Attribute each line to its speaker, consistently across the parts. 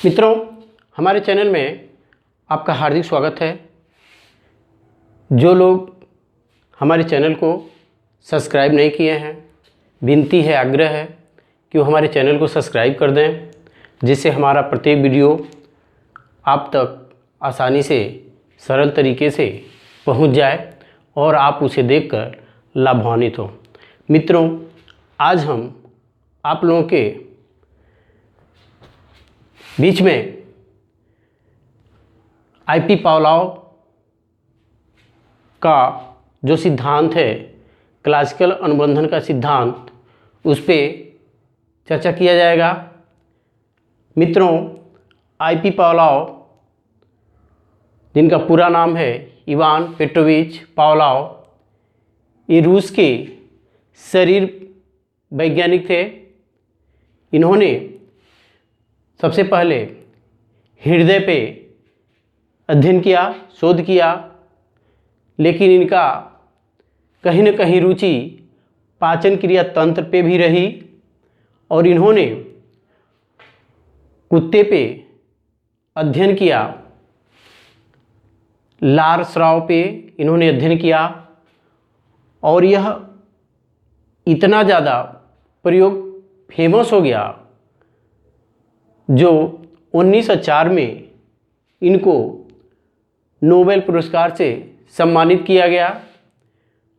Speaker 1: मित्रों, हमारे चैनल में आपका हार्दिक स्वागत है। जो लोग हमारे चैनल को सब्सक्राइब नहीं किए हैं, विनती है, आग्रह है कि वो हमारे चैनल को सब्सक्राइब कर दें, जिससे हमारा प्रत्येक वीडियो आप तक आसानी से सरल तरीके से पहुंच जाए और आप उसे देखकर लाभान्वित हो। मित्रों, आज हम आप लोगों के बीच में आईपी पावलोव का जो सिद्धांत है, क्लासिकल अनुबंधन का सिद्धांत, उस पर चर्चा किया जाएगा। मित्रों, आईपी पावलोव, जिनका पूरा नाम है इवान पेट्रोविच पावलोव, ये रूस के शरीर वैज्ञानिक थे। इन्होंने सबसे पहले हृदय पे अध्ययन किया, शोध किया, लेकिन इनका कहीं न कहीं रुचि पाचन क्रिया तंत्र पे भी रही और इन्होंने कुत्ते पे अध्ययन किया, लार स्राव पे इन्होंने अध्ययन किया और यह इतना ज़्यादा प्रयोग फेमस हो गया जो 1904 में इनको नोबेल पुरस्कार से सम्मानित किया गया।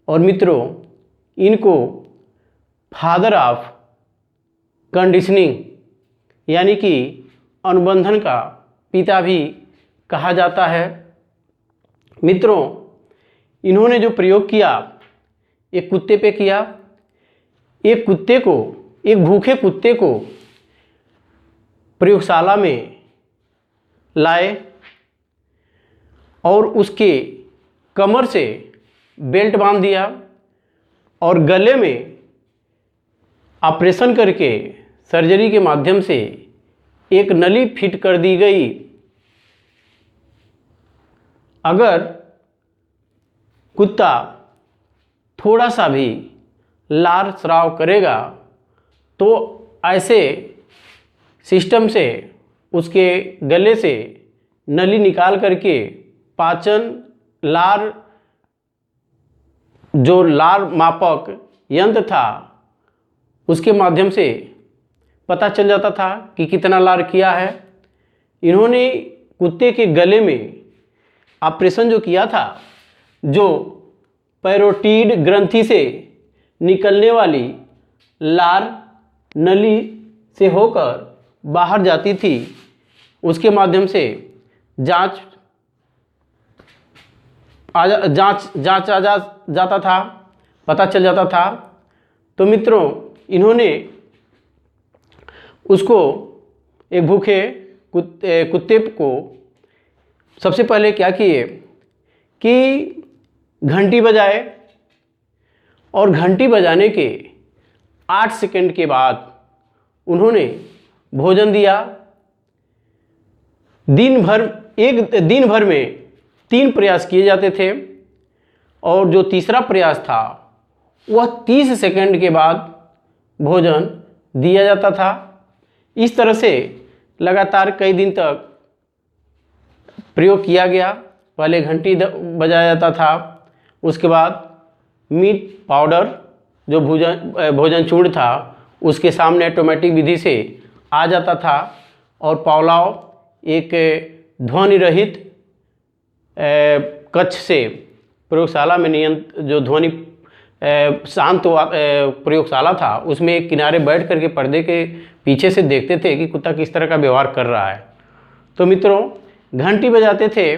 Speaker 1: और मित्रों, इनको फादर ऑफ कंडीशनिंग यानी कि अनुबंधन का पिता भी कहा जाता है। मित्रों, इन्होंने जो प्रयोग किया, एक कुत्ते पे किया। एक भूखे कुत्ते को प्रयोगशाला में लाए और उसके कमर से बेल्ट बांध दिया और गले में ऑपरेशन करके सर्जरी के माध्यम से एक नली फिट कर दी गई। अगर कुत्ता थोड़ा सा भी लार स्राव करेगा तो ऐसे सिस्टम से उसके गले से नली निकाल करके पाचन जो लार मापक यंत्र था उसके माध्यम से पता चल जाता था कि कितना लार किया है। इन्होंने कुत्ते के गले में ऑपरेशन जो किया था, जो पैरोटीड ग्रंथि से निकलने वाली लार नली से होकर बाहर जाती थी, उसके माध्यम से जांच आ जाता था, पता चल जाता था। तो मित्रों, इन्होंने उसको एक भूखे कुत्ते को सबसे पहले क्या किए कि घंटी बजाए और घंटी बजाने के 8 सेकंड के बाद उन्होंने भोजन दिया। दिन भर में 3 प्रयास किए जाते थे और जो तीसरा प्रयास था वह 30 सेकंड के बाद भोजन दिया जाता था। इस तरह से लगातार कई दिन तक प्रयोग किया गया। पहले घंटी बजाया जाता था, उसके बाद मीट पाउडर जो भोजन चूर्ण था उसके सामने ऑटोमेटिक विधि से आ जाता था और पावलोव एक ध्वनि रहित कक्ष से प्रयोगशाला में जो ध्वनि शांत प्रयोगशाला था उसमें एक किनारे बैठ करके पर्दे के पीछे से देखते थे कि कुत्ता किस तरह का व्यवहार कर रहा है। तो मित्रों, घंटी बजाते थे,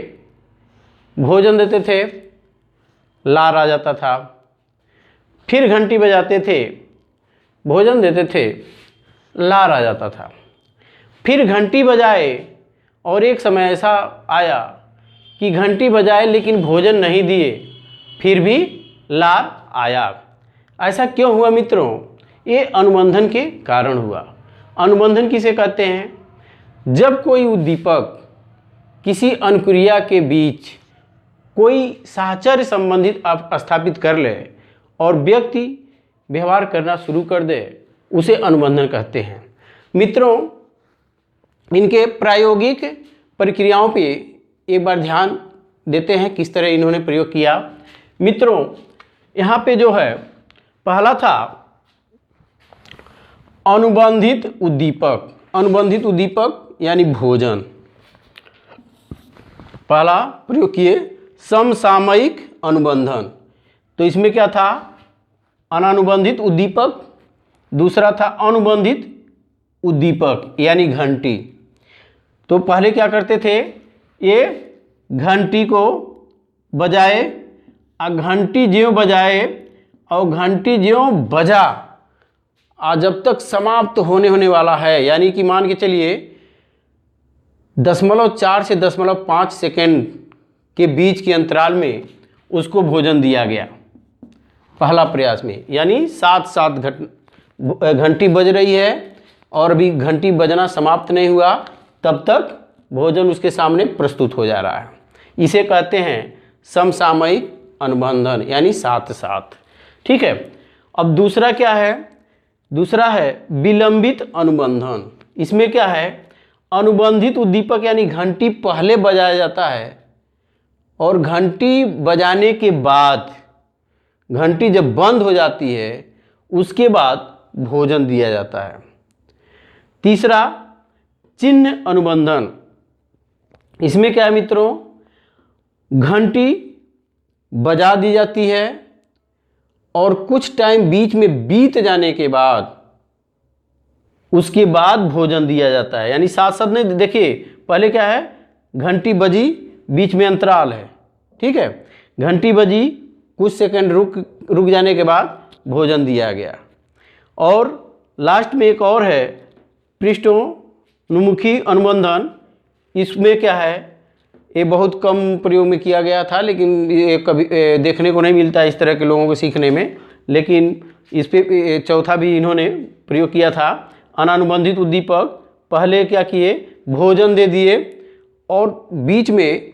Speaker 1: भोजन देते थे, लार आ जाता था। फिर घंटी बजाते थे, भोजन देते थे, लार आ जाता था। फिर घंटी बजाए और एक समय ऐसा आया कि घंटी बजाए लेकिन भोजन नहीं दिए, फिर भी लार आया। ऐसा क्यों हुआ मित्रों? ये अनुबंधन के कारण हुआ। अनुबंधन किसे कहते हैं? जब कोई उद्दीपक किसी अनुक्रिया के बीच कोई साहचर्य संबंधित स्थापित कर ले और व्यक्ति व्यवहार करना शुरू कर दे, उसे अनुबंधन कहते हैं। मित्रों, इनके प्रायोगिक प्रक्रियाओं पे एक बार ध्यान देते हैं किस तरह इन्होंने प्रयोग किया। मित्रों, यहाँ पे जो है पहला था अनुबंधित उद्दीपक। अनुबंधित उद्दीपक यानी भोजन, पहला प्रयोग किए समसामयिक अनुबंधन। तो इसमें क्या था, अनानुबंधित उद्दीपक, दूसरा था अनुबंधित उद्दीपक यानी घंटी। तो पहले क्या करते थे, ये घंटी को बजाए, घंटी ज्यों बजाए और घंटी ज्यों बजा जब तक समाप्त होने वाला है, यानी कि मान के चलिए 0.4 से 0.5 सेकेंड के बीच के अंतराल में उसको भोजन दिया गया पहला प्रयास में। यानी साथ साथ घंटी बज रही है और अभी घंटी बजना समाप्त नहीं हुआ, तब तक भोजन उसके सामने प्रस्तुत हो जा रहा है। इसे कहते हैं समसामयिक अनुबंधन यानी साथ साथ। ठीक है, अब दूसरा क्या है, दूसरा है विलंबित अनुबंधन। इसमें क्या है, अनुबंधित उद्दीपक यानी घंटी पहले बजाया जाता है और घंटी बजाने के बाद, घंटी जब बंद हो जाती है उसके बाद भोजन दिया जाता है। तीसरा चिन्ह अनुबंधन। इसमें क्या है मित्रों, घंटी बजा दी जाती है और कुछ टाइम बीच में बीत जाने के बाद उसके बाद भोजन दिया जाता है। यानी साथ साथ नहीं, देखिए पहले क्या है, घंटी बजी, बीच में अंतराल है, ठीक है, घंटी बजी, कुछ सेकंड रुक जाने के बाद भोजन दिया गया। और लास्ट में एक और है पृष्ठोन्मुखी अनुबंधन। इसमें क्या है, ये बहुत कम प्रयोग में किया गया था, लेकिन ये कभी देखने को नहीं मिलता इस तरह के लोगों को सीखने में, लेकिन इस पे चौथा भी इन्होंने प्रयोग किया था। अनानुबंधित उद्दीपक, पहले क्या किए, भोजन दे दिए और बीच में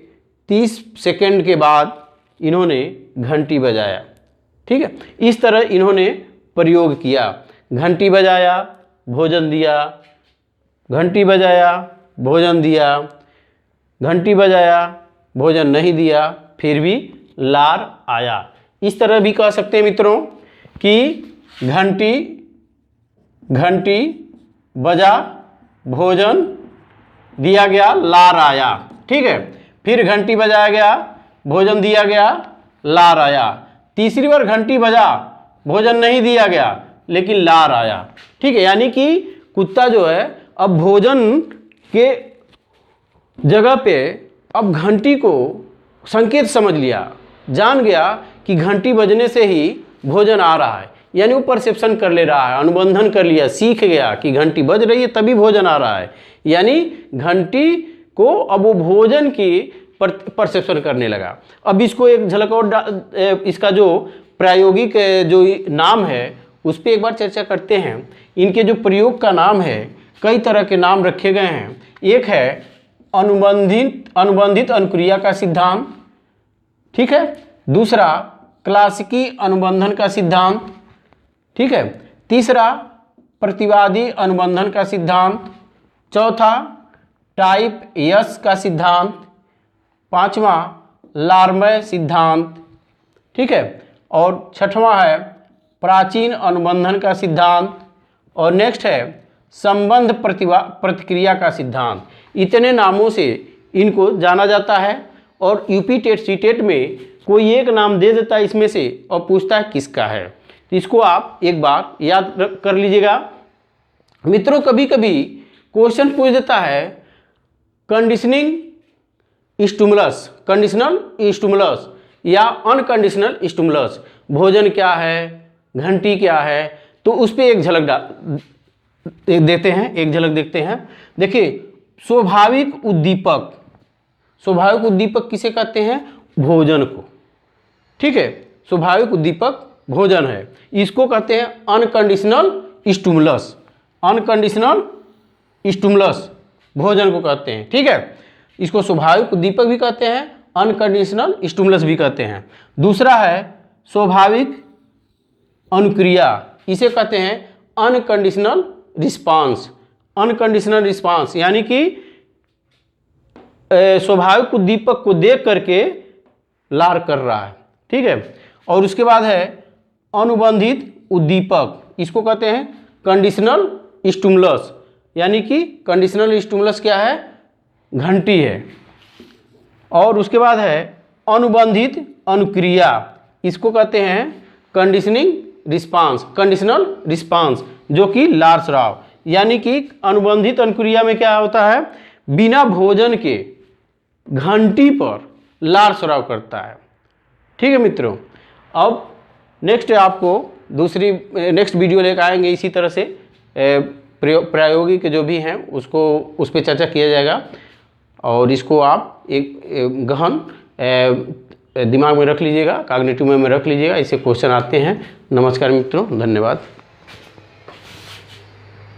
Speaker 1: 30 सेकंड के बाद इन्होंने घंटी बजाया। ठीक है, इस तरह इन्होंने प्रयोग किया, घंटी बजाया, भोजन दिया, घंटी बजाया, भोजन दिया, घंटी बजाया, भोजन नहीं दिया, फिर भी लार आया। इस तरह भी कह सकते हैं मित्रों कि घंटी घंटी बजा, भोजन दिया गया, लार आया। ठीक है, फिर घंटी बजाया गया, भोजन दिया गया, लार आया। तीसरी बार घंटी बजा, भोजन नहीं दिया गया, लेकिन लार आया। ठीक है, यानी कि कुत्ता जो है अब भोजन के जगह पे अब घंटी को संकेत समझ लिया, जान गया कि घंटी बजने से ही भोजन आ रहा है, यानी वो परसेप्शन कर ले रहा है, अनुबंधन कर लिया, सीख गया कि घंटी बज रही है तभी भोजन आ रहा है। यानी घंटी को अब वो भोजन की परसेप्शन करने लगा। अब इसको एक झलक और इसका जो प्रायोगिक जो नाम है उस पर एक बार चर्चा करते हैं। इनके जो प्रयोग का नाम है, कई तरह के नाम रखे गए हैं। एक है अनुबंधित अनुक्रिया का सिद्धांत, ठीक है, दूसरा क्लासिकी अनुबंधन का सिद्धांत, ठीक है, तीसरा प्रतिवादी अनुबंधन का सिद्धांत, चौथा टाइप यस का सिद्धांत, पांचवा लार्मय सिद्धांत, ठीक है, और छठवां है प्राचीन अनुबंधन का सिद्धांत, और नेक्स्ट है संबंध प्रतिक्रिया का सिद्धांत। इतने नामों से इनको जाना जाता है और यूपी टेट सी टेट में कोई एक नाम दे देता है इसमें से और पूछता है किसका है। तो इसको आप एक बार याद कर लीजिएगा मित्रों। कभी कभी क्वेश्चन पूछ देता है कंडीशनिंग स्टिमुलस, कंडीशनल स्टिमुलस या अनकंडीशनल स्टिमुलस, भोजन क्या है, घंटी क्या है, तो उस पर एक झलक देते हैं, एक झलक देखते हैं। देखिए स्वाभाविक उद्दीपक, स्वाभाविक उद्दीपक किसे कहते हैं, भोजन को, ठीक है, स्वाभाविक उद्दीपक भोजन है, इसको कहते हैं अनकंडीशनल स्टिमुलस, अनकंडीशनल स्टिमुलस भोजन को कहते हैं, ठीक है। इसको स्वाभाविक उद्दीपक भी कहते हैं, अनकंडीशनल स्टिमुलस भी कहते हैं। दूसरा है स्वाभाविक अनुक्रिया, इसे कहते हैं अनकंडीशनल रिस्पांस, अनकंडीशनल रिस्पांस, यानी कि स्वाभाविक उद्दीपक को देख करके लार कर रहा है, ठीक है। और उसके बाद है अनुबंधित उद्दीपक, इसको कहते हैं कंडीशनल स्टिमुलस, यानी कि कंडीशनल स्टिमुलस क्या है, घंटी है। और उसके बाद है अनुबंधित अनुक्रिया, इसको कहते हैं कंडीशनिंग रिस्पांस, कंडीशनल रिस्पांस, जो कि लार स्राव, यानी कि अनुबंधित अनुक्रिया में क्या होता है, बिना भोजन के घंटी पर लार स्राव करता है, ठीक है मित्रों। अब नेक्स्ट आपको नेक्स्ट वीडियो लेकर आएंगे, इसी तरह से प्रायोगिक जो भी हैं उसको उस पर चर्चा किया जाएगा, और इसको आप एक गहन दिमाग में रख लीजिएगा, कॉग्निटिव में रख लीजिएगा, इससे क्वेश्चन आते हैं। नमस्कार मित्रों, धन्यवाद।